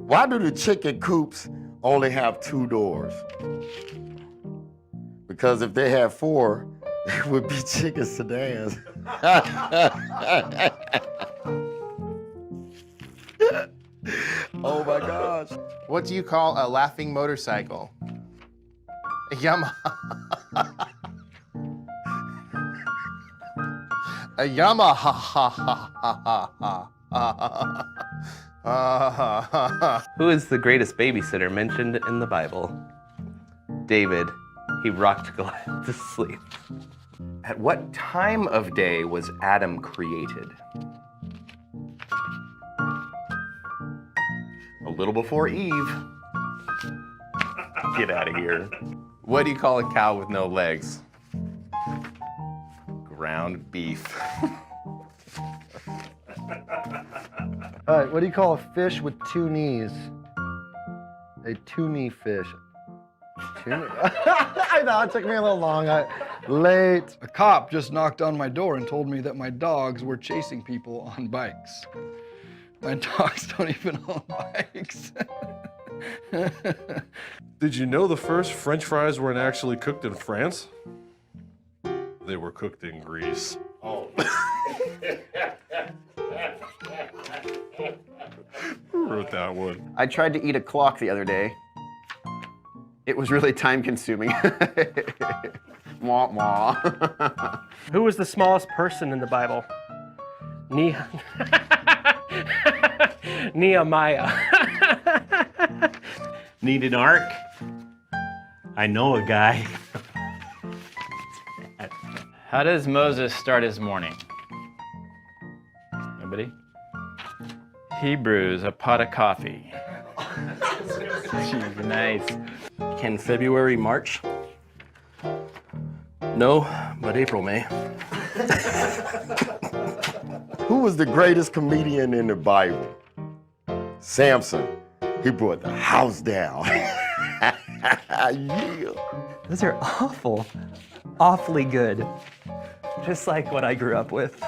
Why do the chicken coops only have 2 doors? Because if they had 4, it would be chicken sedans. Oh my gosh. What do you call a laughing motorcycle? A Yamaha. A Yamaha. Who is the greatest babysitter mentioned in the Bible? David. He rocked Goliath to sleep. At what time of day was Adam created? A little before Eve. Get out of here. What do you call a cow with no legs? Ground beef. All right, what do you call a fish with 2 knees? A 2-knee fish. I know, it took me a little long. Late. A cop just knocked on my door and told me that my dogs were chasing people on bikes. My dogs don't even own bikes. Did you know the first French fries weren't actually cooked in France? They were cooked in Greece. Oh. Who wrote that one? I tried to eat a clock the other day. It was really time consuming. Wah, wah. Who was the smallest person in the Bible? Nehemiah. Need an ark? I know a guy. How does Moses start his morning? Anybody? He brews a pot of coffee. Jeez, nice. Can February march? No, but April may. Who was the greatest comedian in the Bible? Samson. He brought the house down. Yeah. Those are awful, awfully good. Just like what I grew up with.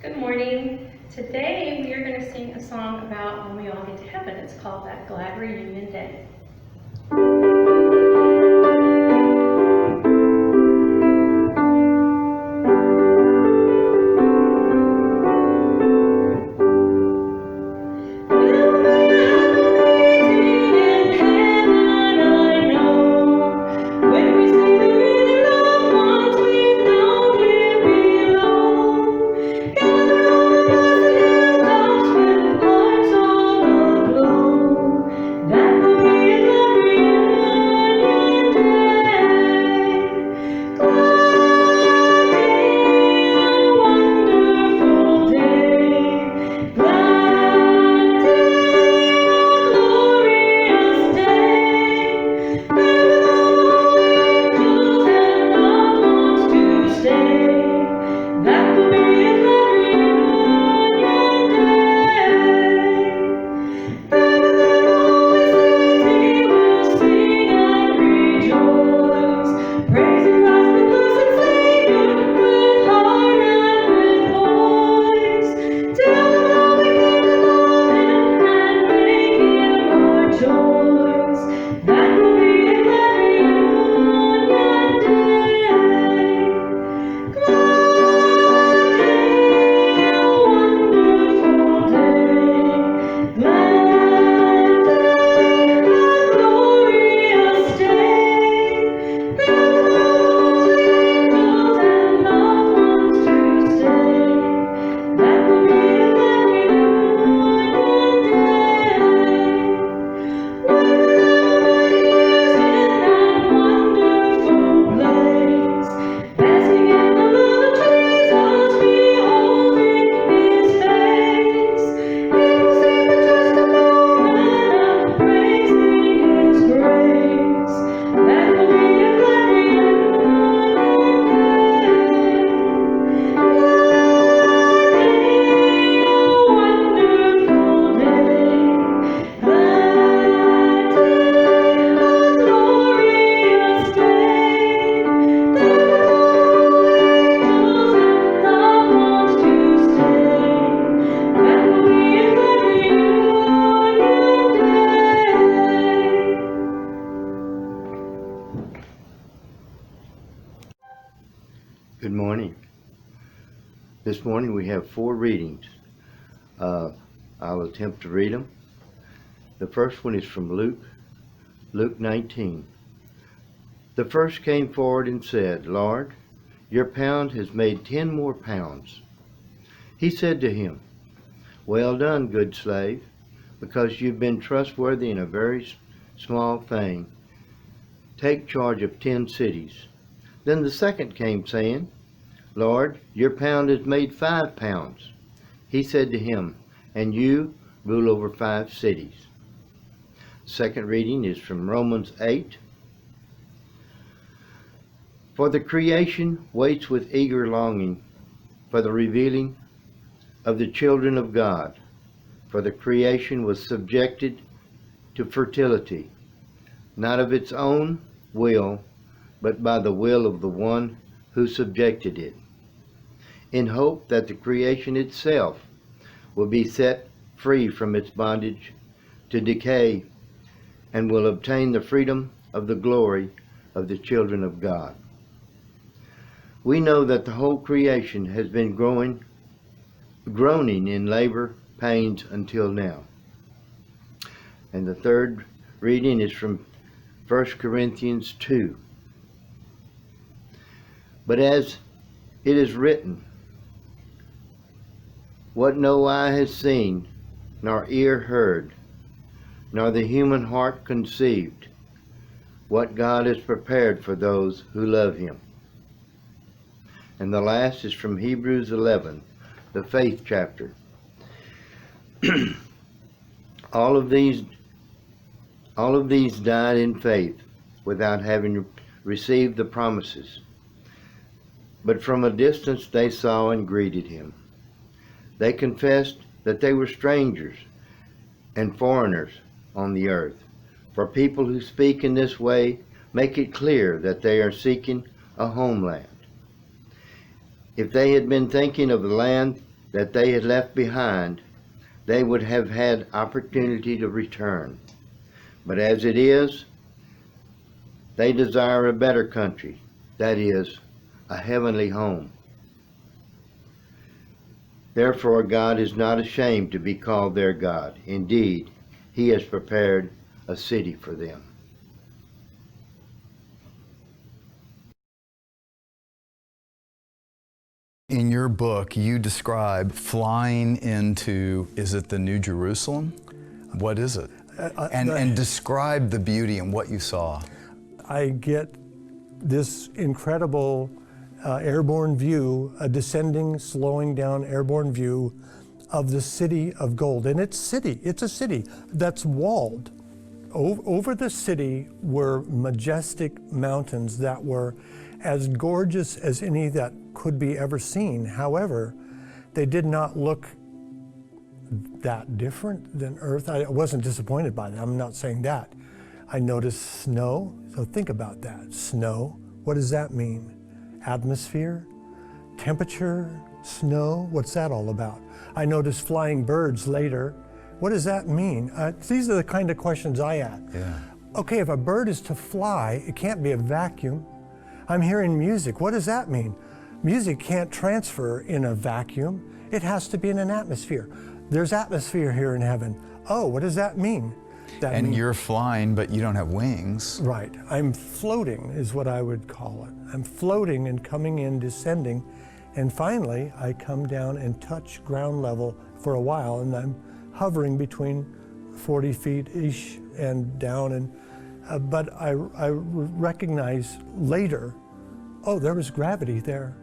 Good morning. Today we are going to sing a song about when we all get to heaven. It's called That Glad Reunion Day. That Good morning. This morning we have 4 readings. I'll attempt to read them. The first one is from Luke 19. The first came forward and said, Lord, your pound has made 10 more pounds. He said to him, Well done, good slave, because you've been trustworthy in a very small thing. Take charge of 10 cities. Then the second came, saying, Lord, your pound has made 5 pounds. He said to him, And you rule over 5 cities. Second reading is from Romans 8. For the creation waits with eager longing for the revealing of the children of God. For the creation was subjected to fertility, not of its own will, but by the will of the one who subjected it, in hope that the creation itself will be set free from its bondage to decay and will obtain the freedom of the glory of the children of God. We know that the whole creation has been groaning in labor pains until now. And the third reading is from 1 Corinthians 2. But as it is written, what no eye has seen, nor ear heard, nor the human heart conceived, what God has prepared for those who love him. And the last is from Hebrews 11, the faith chapter. All of these died in faith without having received the promises. But from a distance they saw and greeted him. They confessed that they were strangers and foreigners on the earth. For people who speak in this way make it clear that they are seeking a homeland. If they had been thinking of the land that they had left behind, they would have had opportunity to return. But as it is, they desire a better country, that is, a heavenly home. Therefore, God is not ashamed to be called their God. Indeed, he has prepared a city for them. In your book, you describe flying into, is it the New Jerusalem? What is it? And describe the beauty and what you saw. I get this incredible airborne view, a descending, slowing down airborne view of the city of gold. And it's a city that's walled. Over the city were majestic mountains that were as gorgeous as any that could be ever seen. However, they did not look that different than Earth. I wasn't disappointed by them, I'm not saying that. I noticed snow, so think about that. Snow, what does that mean? Atmosphere, temperature, snow, what's that all about? I noticed flying birds later. What does that mean? These are the kind of questions I ask. Yeah. Okay, if a bird is to fly, it can't be a vacuum. I'm hearing music. What does that mean? Music can't transfer in a vacuum. It has to be in an atmosphere. There's atmosphere here in heaven. Oh, what does that mean? And you're flying, but you don't have wings. Right. I'm floating is what I would call it. I'm floating and coming in, descending, and finally I come down and touch ground level for a while, and I'm hovering between 40 feet-ish and down, and but I recognize later, oh, there was gravity there.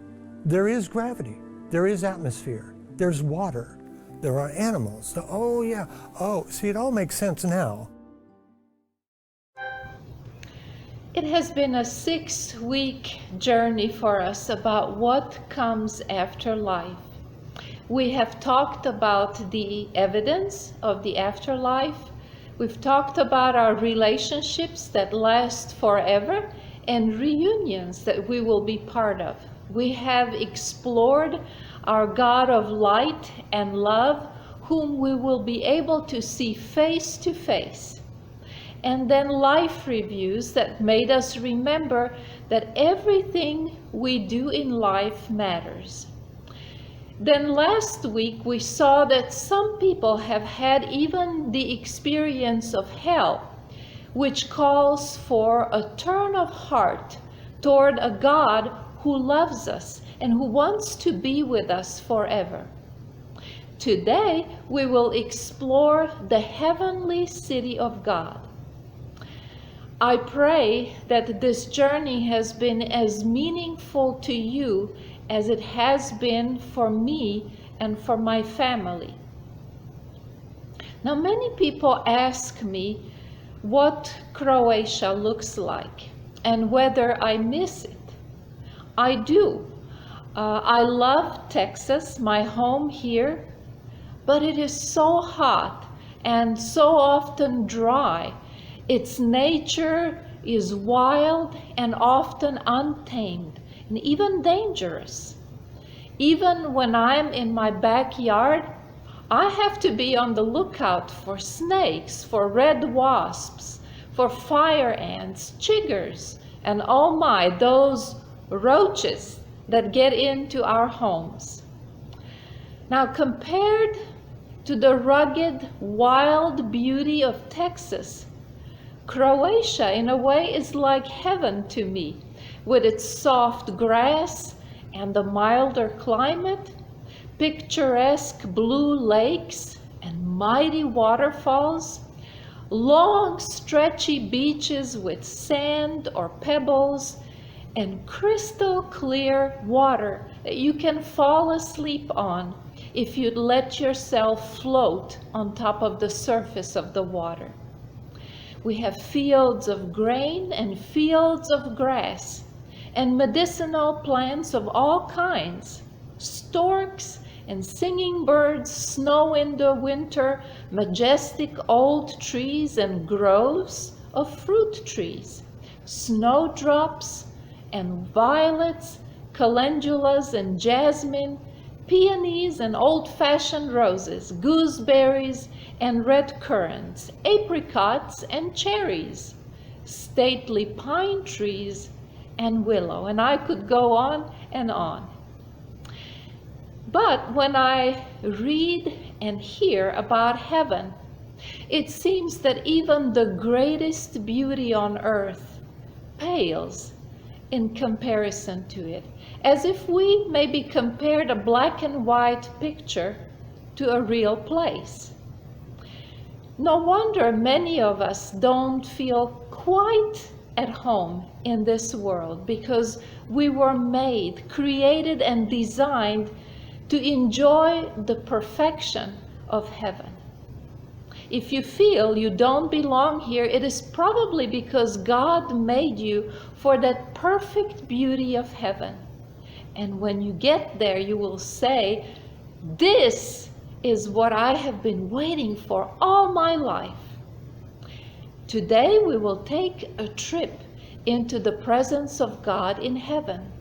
There is gravity. There is atmosphere. There's water. There are animals. So, oh, yeah. Oh, see, it all makes sense now. It has been a 6-week journey for us about what comes after life. We have talked about the evidence of the afterlife. We've talked about our relationships that last forever and reunions that we will be part of. We have explored our God of light and love, whom we will be able to see face to face. and then life reviews that made us remember that everything we do in life matters. Then last week we saw that some people have had even the experience of hell, which calls for a turn of heart toward a God who loves us and who wants to be with us forever. Today we will explore the heavenly city of God. I pray that this journey has been as meaningful to you as it has been for me and for my family. Now, many people ask me what Croatia looks like and whether I miss it. I do. I love Texas, my home here, but it is so hot and so often dry. Its nature is wild and often untamed and even dangerous. Even when I'm in my backyard, I have to be on the lookout for snakes, for red wasps, for fire ants, chiggers, and oh my, those roaches that get into our homes. Now, compared to the rugged, wild beauty of Texas, Croatia, in a way, is like heaven to me, with its soft grass and the milder climate, picturesque blue lakes and mighty waterfalls, long stretchy beaches with sand or pebbles, and crystal clear water that you can fall asleep on if you'd let yourself float on top of the surface of the water. We have fields of grain and fields of grass and medicinal plants of all kinds, storks and singing birds, snow in the winter, majestic old trees and groves of fruit trees, snowdrops and violets, calendulas and jasmine, peonies and old-fashioned roses, gooseberries and red currants, apricots and cherries, stately pine trees and willow, and I could go on and on. But when I read and hear about heaven, it seems that even the greatest beauty on earth pales in comparison to it, as if we maybe compared a black and white picture to a real place. No wonder many of us don't feel quite at home in this world, because we were made, created, and designed to enjoy the perfection of heaven. If you feel you don't belong here, it is probably because God made you for that perfect beauty of heaven. And when you get there, you will say, "This is what I have been waiting for all my life." Today we will take a trip into the presence of God in heaven,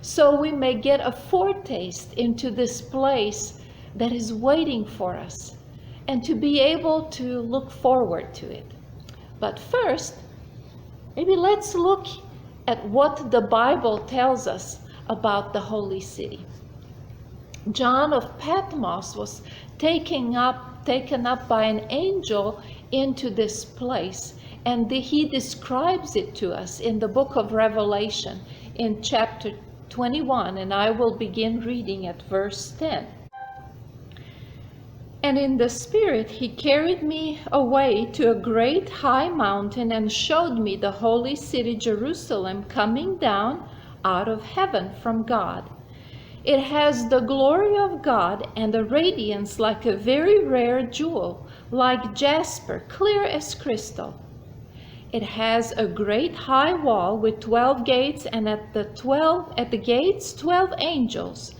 so we may get a foretaste into this place that is waiting for us, and to be able to look forward to it. But first, maybe let's look at what the Bible tells us about the holy city. John of Patmos was taken up by an angel into this place, and he describes it to us in the book of Revelation in chapter 21, and I will begin reading at verse 10. "And in the Spirit he carried me away to a great high mountain and showed me the holy city Jerusalem coming down out of heaven from God. It has the glory of God and a radiance like a very rare jewel, like jasper, clear as crystal. It has a great high wall with 12 gates, and at the gates 12 angels.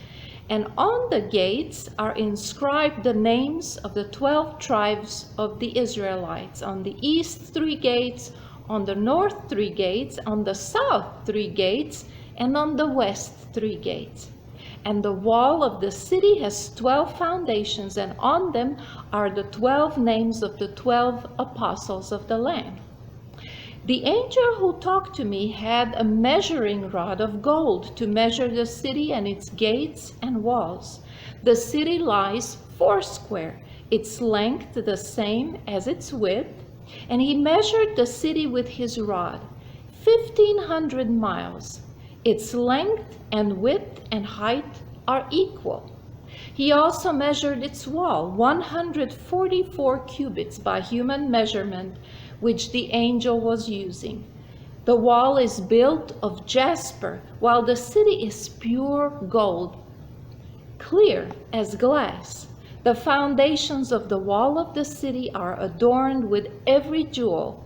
And on the gates are inscribed the names of the 12 tribes of the Israelites. On the east 3 gates, on the north 3 gates, on the south 3 gates, and on the west 3 gates. And the wall of the city has 12 foundations, and on them are the 12 names of the 12 apostles of the Lamb. The angel who talked to me had a measuring rod of gold to measure the city and its gates and walls. The city lies 4 its length the same as its width, and he measured the city with his rod, 1,500 miles. Its length and width and height are equal. He also measured its wall, 144 cubits by human measurement, which the angel was using. The wall is built of jasper, while the city is pure gold, clear as glass. The foundations of the wall of the city are adorned with every jewel.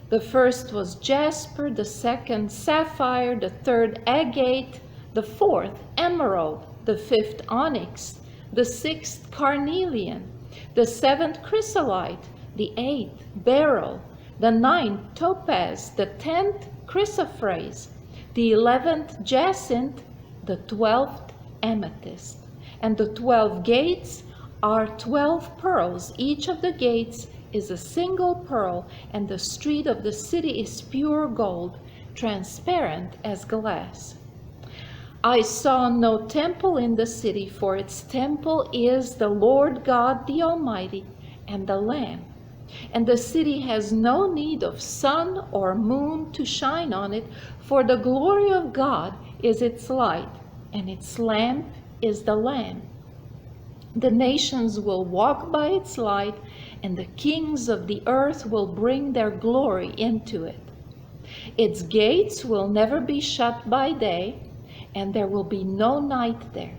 The first was jasper, the second sapphire, the third agate, the fourth emerald, the fifth onyx, the sixth carnelian, the seventh chrysolite, the eighth beryl, the ninth topaz, the 10th chrysoprase, the 11th jacinth, the 12th amethyst. And the 12 gates are 12 pearls. Each of the gates is a single pearl, and the street of the city is pure gold, transparent as glass. I saw no temple in the city, for its temple is the Lord God the Almighty and the Lamb. And the city has no need of sun or moon to shine on it, for the glory of God is its light, and its lamp is the Lamb. The nations will walk by its light, and the kings of the earth will bring their glory into it. Its gates will never be shut by day, and there will be no night there.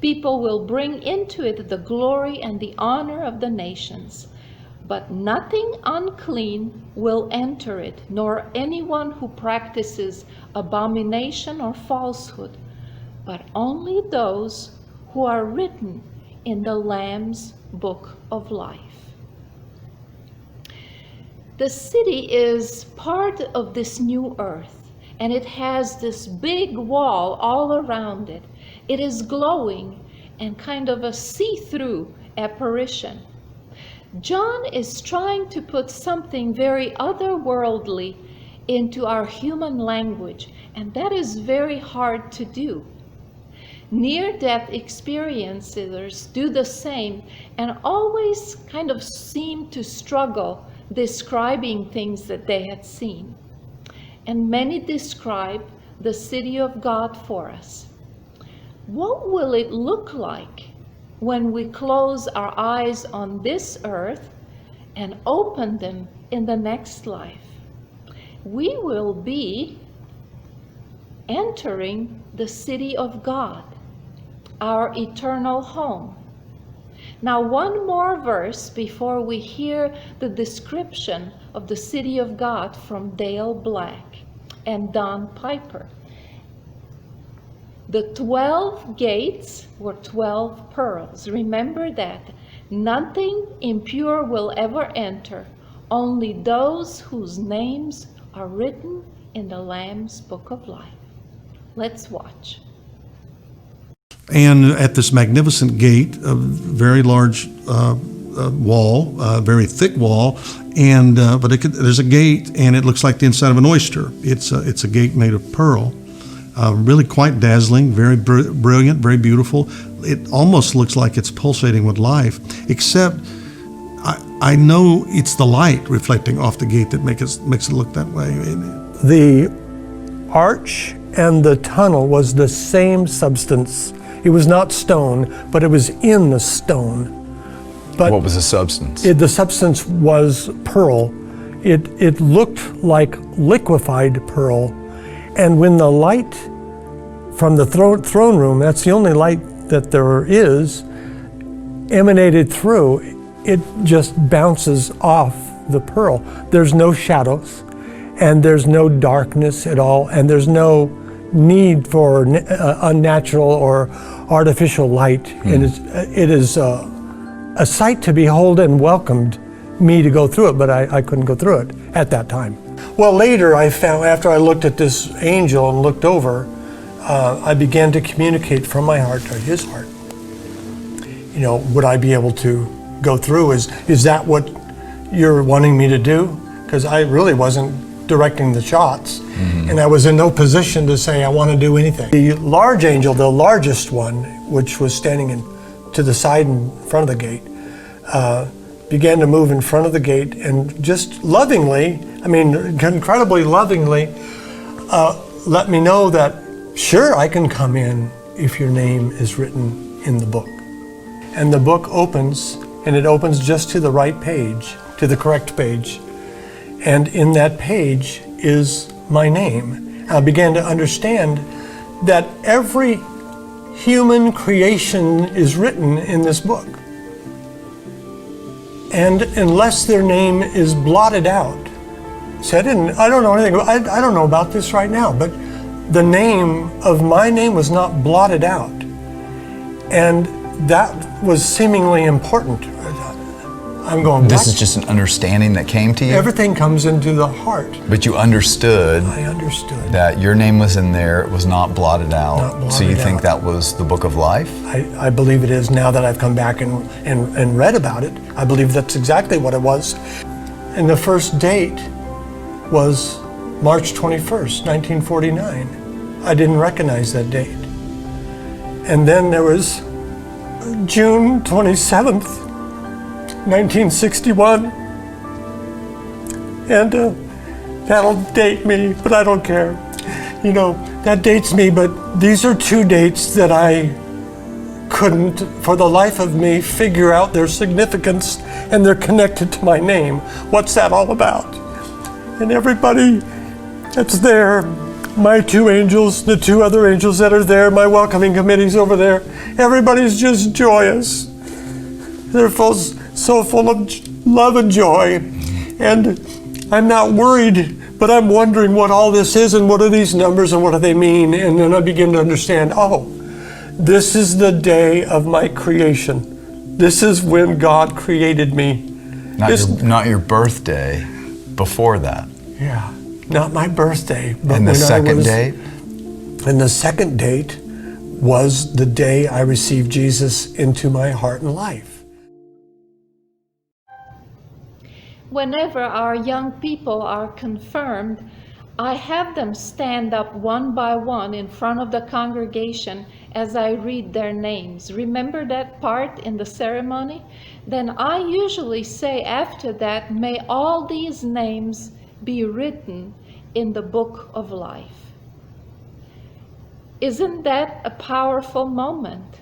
People will bring into it the glory and the honor of the nations. But nothing unclean will enter it, nor anyone who practices abomination or falsehood, but only those who are written in the Lamb's book of life. The city is part of this new earth, and it has this big wall all around it. It is glowing and kind of a see-through apparition. John is trying to put something very otherworldly into our human language, and that is very hard to do. Near-death experiencers do the same and always kind of seem to struggle describing things that they had seen. And many describe the city of God for us. What will it look like when we close our eyes on this earth and open them in the next life? We will be entering the city of God, our eternal home. Now, one more verse before we hear the description of the city of God from Dale Black and Don Piper. The 12 gates were 12 pearls. Remember that. Nothing impure will ever enter, only those whose names are written in the Lamb's book of life. Let's watch. And at this magnificent gate, a very large wall, very thick wall, and but there's a gate, and it looks like the inside of an oyster. It's a gate made of pearl, really quite dazzling, very brilliant, very beautiful. It almost looks like it's pulsating with life, except I know it's the light reflecting off the gate that makes it look that way. The arch and the tunnel was the same substance. It was not stone, but it was in the stone. But what was the substance? The substance was pearl. It looked like liquefied pearl. And when the light from the throne room, that's the only light that there is, emanated through, it just bounces off the pearl. There's no shadows, and there's no darkness at all, and there's no need for unnatural or artificial light. And it is a sight to behold, and welcomed me to go through it, but I couldn't go through it at that time. Well, later I found, after I looked at this angel and looked over, I began to communicate from my heart to his heart. You know, would I be able to go through? Is that what you're wanting me to do? Because I really wasn't directing the shots, and I was in no position to say I want to do anything. The large angel, the largest one, which was standing to the side in front of the gate, began to move in front of the gate and just lovingly, I mean incredibly lovingly, let me know that, sure, I can come in if your name is written in the book. And the book opens, and it opens just to the right page, to the correct page. And in that page is my name. I began to understand that every human creation is written in this book. And unless their name is blotted out, see, I don't know anything, I don't know about this right now, but the name of my name was not blotted out. And that was seemingly important. I'm going, this is just an understanding that came to you? Everything comes into the heart. But you understood. I understood. That your name was in there, it was not blotted out. Not blotted so you think out. that was the book of life? I believe it is now that I've come back and read about it. I believe that's exactly what it was. And the first date was March 21st, 1949. I didn't recognize that date. And then there was June 27th, 1961, and that'll date me, but I don't care. You know, that dates me, but these are two dates that I couldn't, for the life of me, figure out their significance, and they're connected to my name. What's that all about? And everybody that's there, my two angels, the two other angels that are there, my welcoming committee's over there, everybody's just joyous. They're so full of love and joy. And I'm not worried, but I'm wondering what all this is and what are these numbers and what do they mean? And then I begin to understand, oh, this is the day of my creation. This is when God created me. Not your birthday, before that. Yeah, not my birthday. But And the second date? And the second date was the day I received Jesus into my heart and life. Whenever our young people are confirmed, I have them stand up one by one in front of the congregation as I read their names. Remember that part in the ceremony? Then I usually say after that, may all these names be written in the book of life. Isn't that a powerful moment?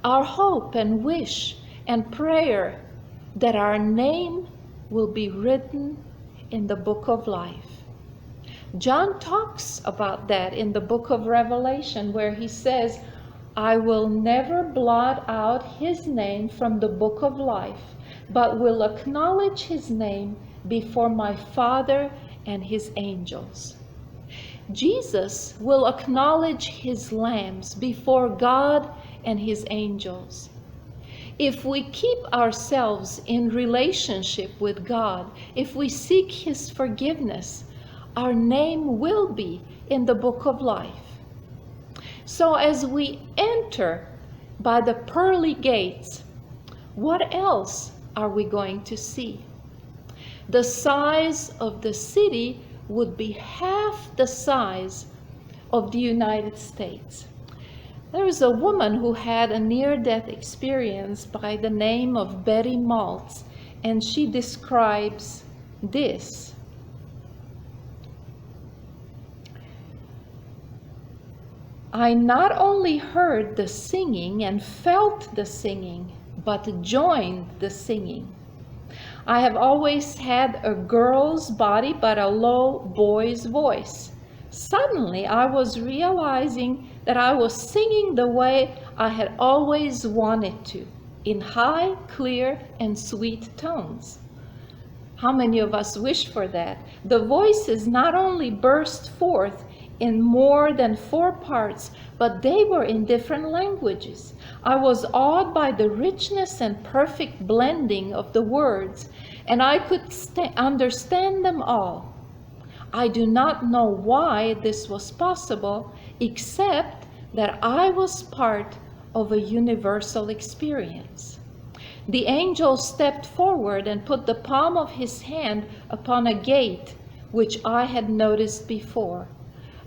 Our hope and wish and prayer that our name will be written in the book of life. John talks about that in the book of Revelation, where he says, I will never blot out his name from the book of life, but will acknowledge his name before my Father and his angels. Jesus will acknowledge his lambs before God and his angels. If we keep ourselves in relationship with God, if we seek his forgiveness, our name will be in the book of life. So as we enter by the pearly gates, what else are we going to see? The size of the city would be half the size of the United States. There was a woman who had a near-death experience by the name of Betty Maltz, and she describes this. I not only heard the singing and felt the singing, but joined the singing. I have always had a girl's body, but a low boy's voice. Suddenly, I was realizing that I was singing the way I had always wanted to, in high, clear, and sweet tones. How many of us wish for that? The voices not only burst forth in more than 4 parts, but they were in different languages. I was awed by the richness and perfect blending of the words, and I could understand them all. I do not know why this was possible, except that I was part of a universal experience. The angel stepped forward and put the palm of his hand upon a gate which I had noticed before.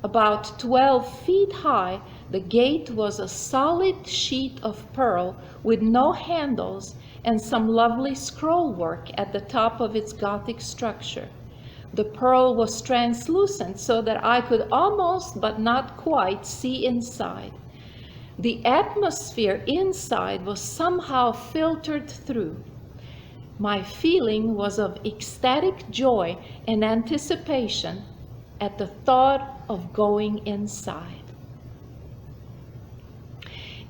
About 12 feet high, the gate was a solid sheet of pearl with no handles and some lovely scroll work at the top of its Gothic structure. The pearl was translucent so that I could almost but not quite see inside. The atmosphere inside was somehow filtered through. My feeling was of ecstatic joy and anticipation at the thought of going inside.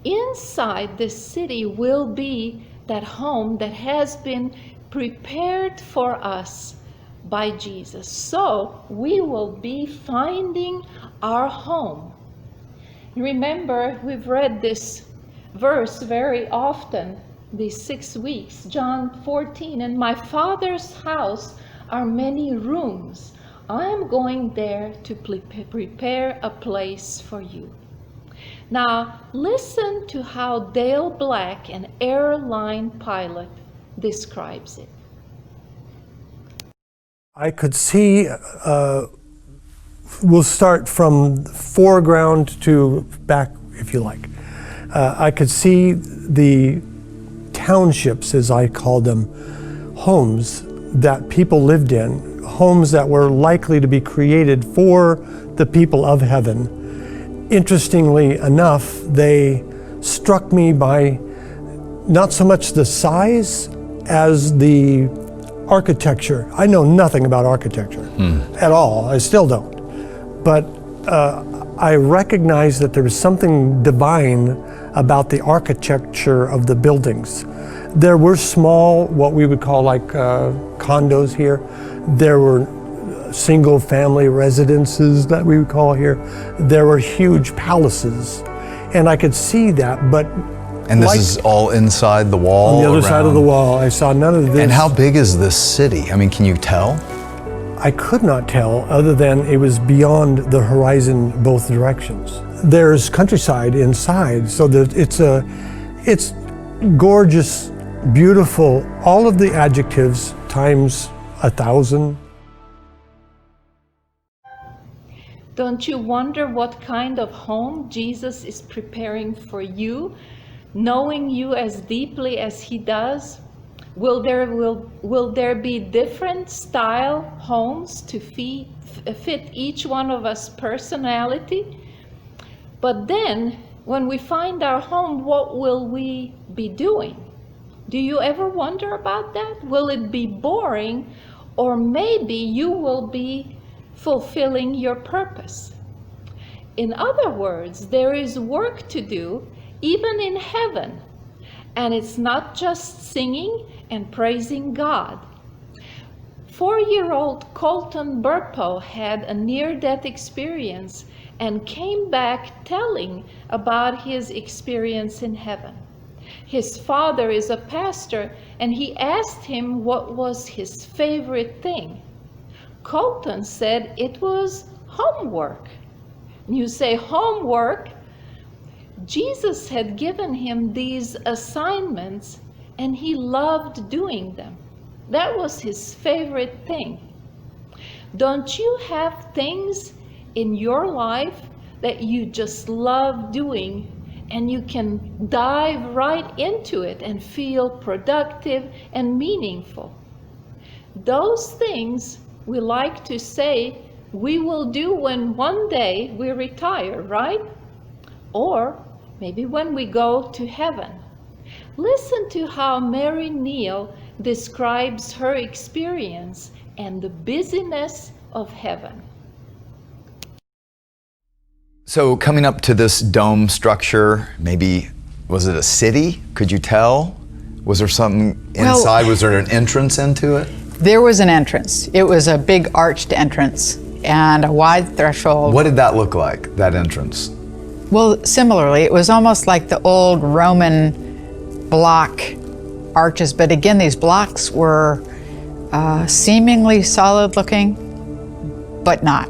Inside this city will be that home that has been prepared for us by Jesus. So we will be finding our home. Remember, we've read this verse very often these 6 weeks. John 14, "In my Father's house are many rooms. I am going there to prepare a place for you." Now, listen to how Dale Black, an airline pilot, describes it. I could see, we'll start from foreground to back, if you like. I could see the townships, as I called them, homes that people lived in, homes that were likely to be created for the people of heaven. Interestingly enough, they struck me by not so much the size as the architecture. I know nothing about architecture at all. I still don't. But I recognize that there was something divine about the architecture of the buildings. There were small, what we would call like condos here. There were single family residences that we would call here. There were huge palaces. And I could see that, but and this is all inside the wall? On the other side of the wall. I saw none of this. And how big is this city? I mean, can you tell? I could not tell, other than it was beyond the horizon both directions. There's countryside inside, so that it's gorgeous, beautiful, all of the adjectives times 1,000. Don't you wonder what kind of home Jesus is preparing for you, knowing you as deeply as he does? Will there be different style homes to fit each one of us personality? But then, when we find our home, what will we be doing? Do you ever wonder about that? Will it be boring, or maybe you will be fulfilling your purpose? In other words, there is work to do even in heaven, and it's not just singing and praising God. 4-year-old Colton Burpo had a near-death experience and came back telling about his experience in heaven. His father is a pastor, and he asked him what was his favorite thing. Colton said it was homework. You say homework? Jesus had given him these assignments, and he loved doing them. That was his favorite thing. Don't you have things in your life that you just love doing, and you can dive right into it and feel productive and meaningful? Those things we like to say we will do when one day we retire, right? Or maybe when we go to heaven. Listen to how Mary Neal describes her experience and the busyness of heaven. So coming up to this dome structure, maybe, was it a city? Could you tell? Was there something inside? Was there an entrance into it? There was an entrance. It was a big arched entrance and a wide threshold. What did that look like, that entrance? Well, similarly, it was almost like the old Roman block arches, but again, these blocks were seemingly solid looking, but not.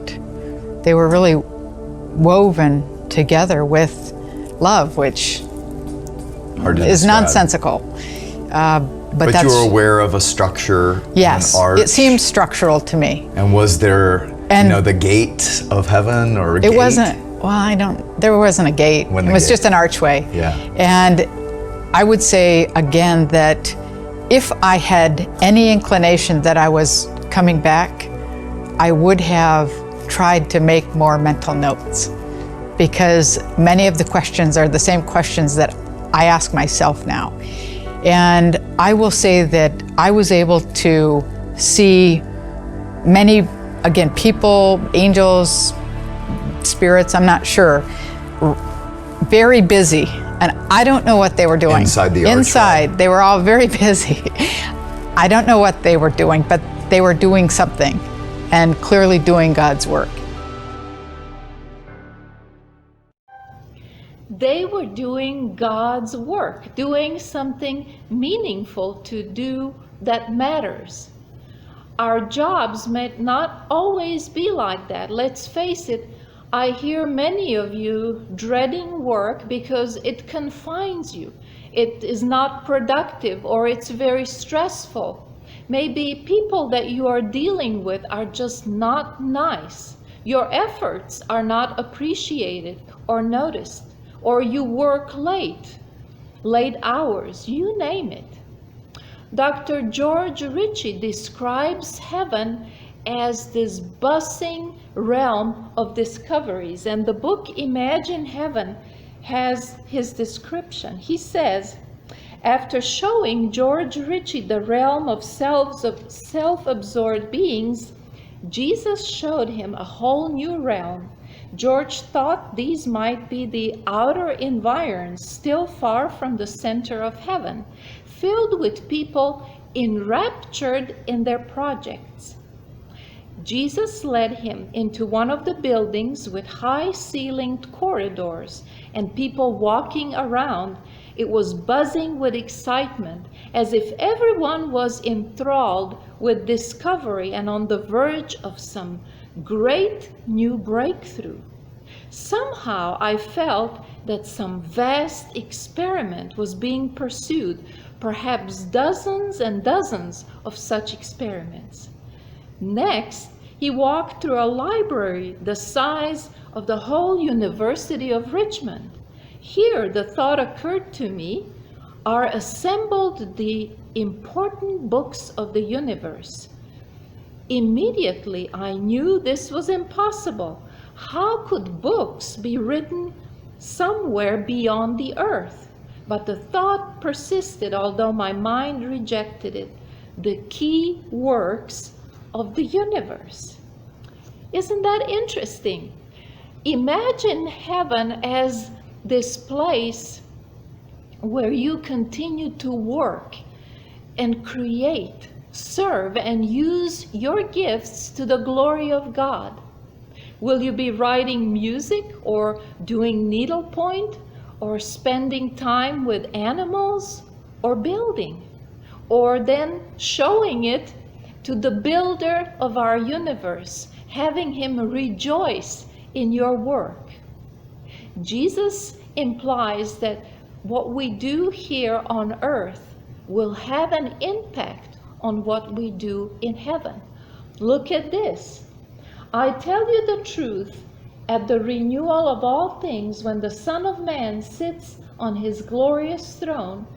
They were really woven together with love, which is nonsensical. But that's, you were aware of a structure, yes, an arch. it seemed structural to me. And was there, the gate of heaven or a gate? It wasn't, there wasn't a gate. It was just an archway. Yeah. And I would say again that if I had any inclination that I was coming back, I would have tried to make more mental notes, because many of the questions are the same questions that I ask myself now. And I will say that I was able to see many, again, people, angels, spirits, I'm not sure, very busy. And I don't know what they were doing. Inside the archway. Inside, they were all very busy. I don't know what they were doing, but they were doing something and clearly doing God's work. They were doing God's work, doing something meaningful to do that matters. Our jobs may not always be like that. Let's face it, I hear many of you dreading work because it confines you. It is not productive, or it's very stressful. Maybe people that you are dealing with are just not nice. Your efforts are not appreciated or noticed, or you work late hours, you name it. Dr. George Ritchie describes heaven as this buzzing realm of discoveries, and the book Imagine Heaven has his description. He says, after showing George Ritchie the realm of self-absorbed beings, Jesus showed him a whole new realm. George thought these might be the outer environs, still far from the center of heaven, filled with people enraptured in their projects. Jesus led him into one of the buildings with high-ceilinged corridors and people walking around. It was buzzing with excitement, as if everyone was enthralled with discovery and on the verge of some great new breakthrough. Somehow I felt that some vast experiment was being pursued, perhaps dozens and dozens of such experiments. Next, he walked through a library the size of the whole University of Richmond. Here, the thought occurred to me, are assembled the important books of the universe. Immediately, I knew this was impossible. How could books be written somewhere beyond the earth? But the thought persisted, although my mind rejected it. The key works of the universe. Isn't that interesting? Imagine heaven as this place where you continue to work and create, serve, and use your gifts to the glory of God. Will you be writing music or doing needlepoint or spending time with animals or building, or then showing it to the builder of our universe, having him rejoice in your work? Jesus implies that what we do here on earth will have an impact on what we do in heaven. Look at this. I tell you the truth, at the renewal of all things, when the Son of Man sits on his glorious throne,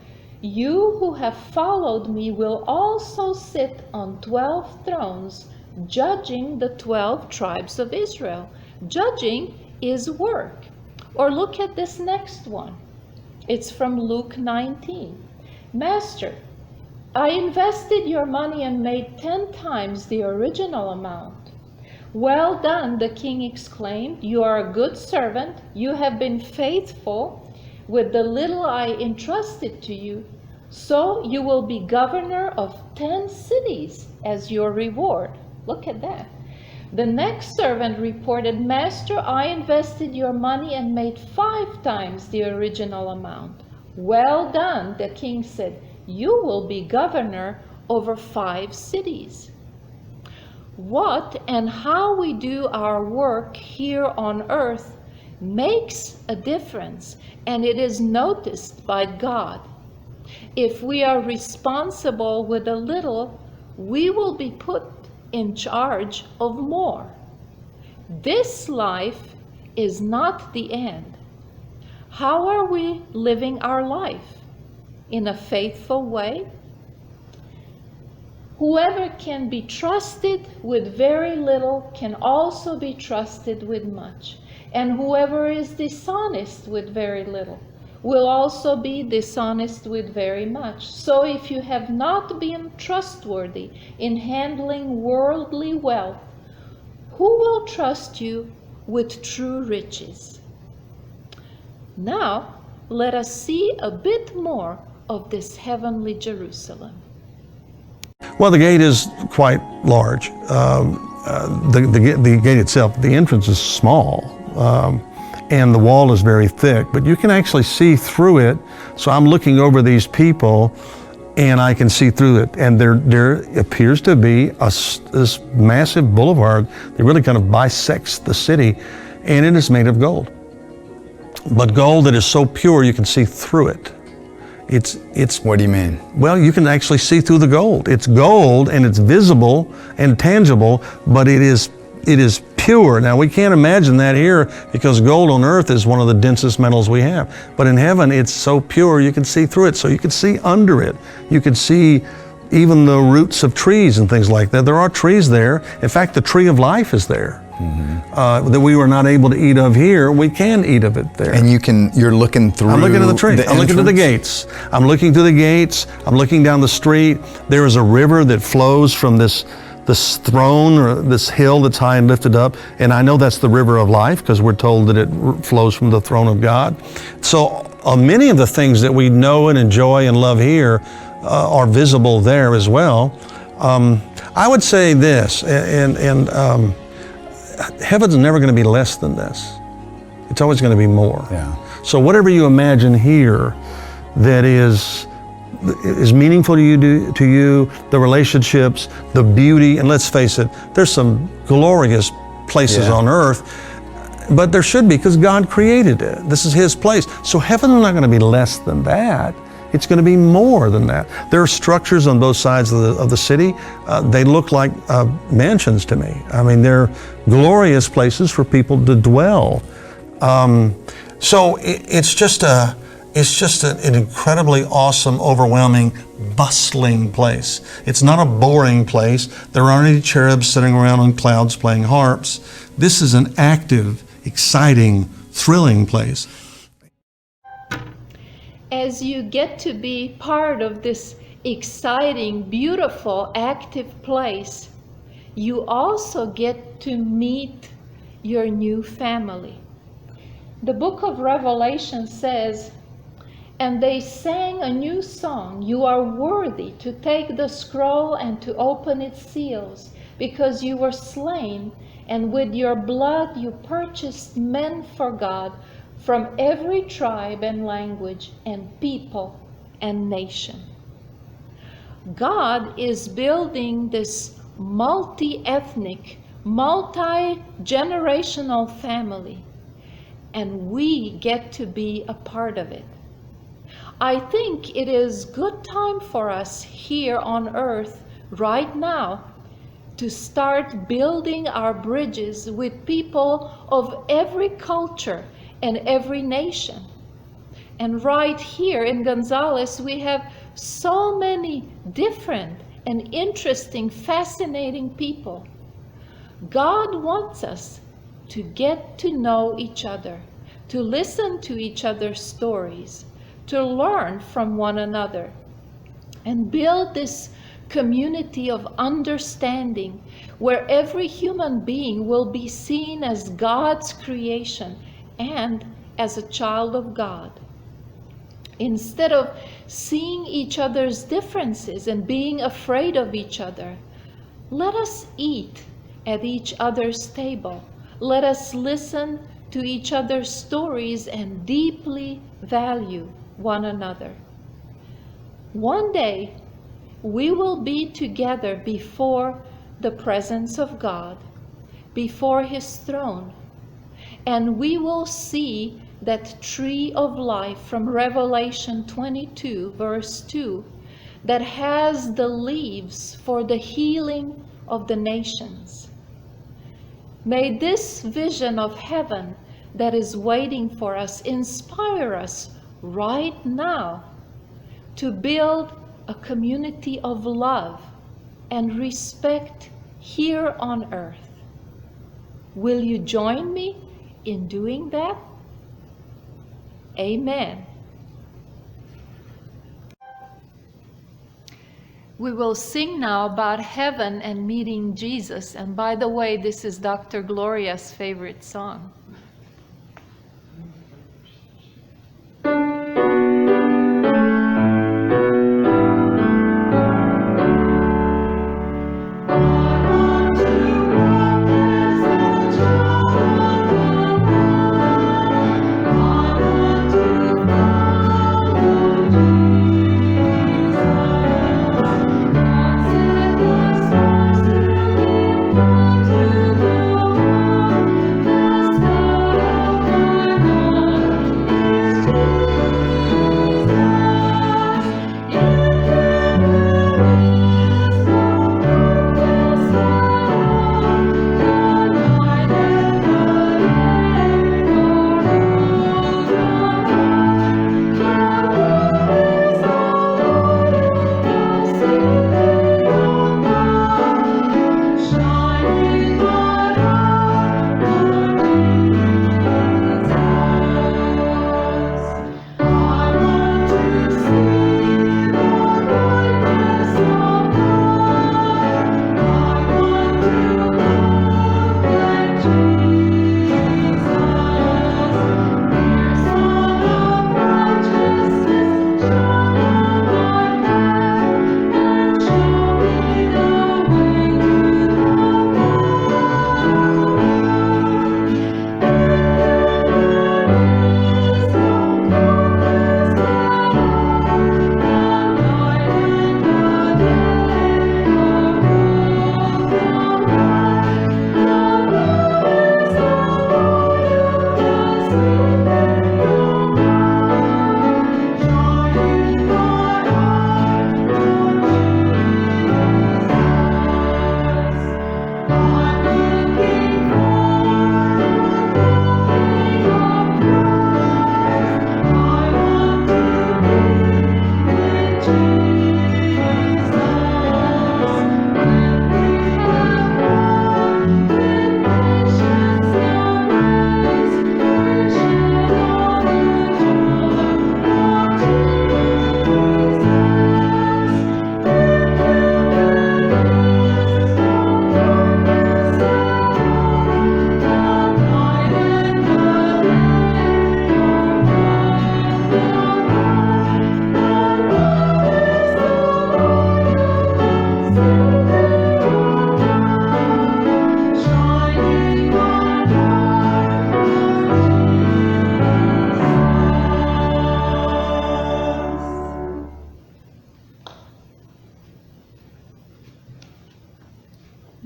you who have followed me will also sit on 12 thrones, judging the 12 tribes of Israel. Judging is work. Or look at this next one. It's from Luke 19. Master, I invested your money and made 10 times the original amount. Well done, the king exclaimed. You are a good servant. You have been faithful with the little I entrusted to you. So you will be governor of 10 cities as your reward. Look at that. The next servant reported, Master, I invested your money and made 5 times the original amount. Well done, the king said. You will be governor over 5 cities. What and how we do our work here on earth makes a difference, and it is noticed by God. If we are responsible with a little, we will be put in charge of more. This life is not the end. How are we living our life? In a faithful way? Whoever can be trusted with very little can also be trusted with much. And whoever is dishonest with very little will also be dishonest with very much. So if you have not been trustworthy in handling worldly wealth, who will trust you with true riches? Now, let us see a bit more of this heavenly Jerusalem. Well, the gate is quite large. The gate itself, the entrance is small, and the wall is very thick, but you can actually see through it. So I'm looking over these people, and I can see through it. And there appears to be this massive boulevard that really kind of bisects the city, and it is made of gold. But gold that is so pure you can see through it. It's. What do you mean? Well, you can actually see through the gold. It's gold and it's visible and tangible, but it is pure. Now we can't imagine that here because gold on earth is one of the densest metals we have. But in heaven it's so pure you can see through it. So you can see under it. You can see even the roots of trees and things like that. There are trees there. In fact, the tree of life is there. That we were not able to eat of here, we can eat of it there. And you're looking through. I'm looking at the tree. I'm looking to the gates. I'm looking through the gates. I'm looking down the street. There is a river that flows from this throne or this hill that's high and lifted up. And I know that's the river of life because we're told that it flows from the throne of God. So many of the things that we know and enjoy and love here are visible there as well. I would say this, heaven's never going to be less than this. It's always going to be more. Yeah. So whatever you imagine here that is meaningful to you, the relationships, the beauty, and let's face it, there's some glorious places on earth, but there should be because God created it. This is His place. So heaven's not going to be less than that. It's going to be more than that. There are structures on both sides of the city. They look like mansions to me. I mean, they're glorious places for people to dwell. So it's just an incredibly awesome, overwhelming, bustling place. It's not a boring place. There aren't any cherubs sitting around on clouds playing harps. This is an active, exciting, thrilling place. As you get to be part of this exciting, beautiful, active place, you also get to meet your new family. The book of Revelation says, "And they sang a new song, 'You are worthy to take the scroll and to open its seals, because you were slain, and with your blood you purchased men for God from every tribe and language and people and nation.'" God is building this multi-ethnic, multi-generational family, and we get to be a part of it. I think it is good time for us here on earth right now to start building our bridges with people of every culture and every nation. And right here in Gonzales, we have so many different and interesting, fascinating people. God wants us to get to know each other, to listen to each other's stories, to learn from one another, and build this community of understanding where every human being will be seen as God's creation and as a child of God. Instead of seeing each other's differences and being afraid of each other, let us eat at each other's table. Let us listen to each other's stories and deeply value one another. One day, we will be together before the presence of God, before His throne, and we will see that tree of life from Revelation 22, verse 2, that has the leaves for the healing of the nations. May this vision of heaven that is waiting for us inspire us right now to build a community of love and respect here on earth. Will you join me in doing that? Amen. We will sing now about heaven and meeting Jesus. And by the way, this is Dr. Gloria's favorite song.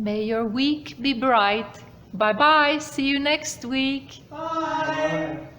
May your week be bright. Bye-bye. See you next week. Bye.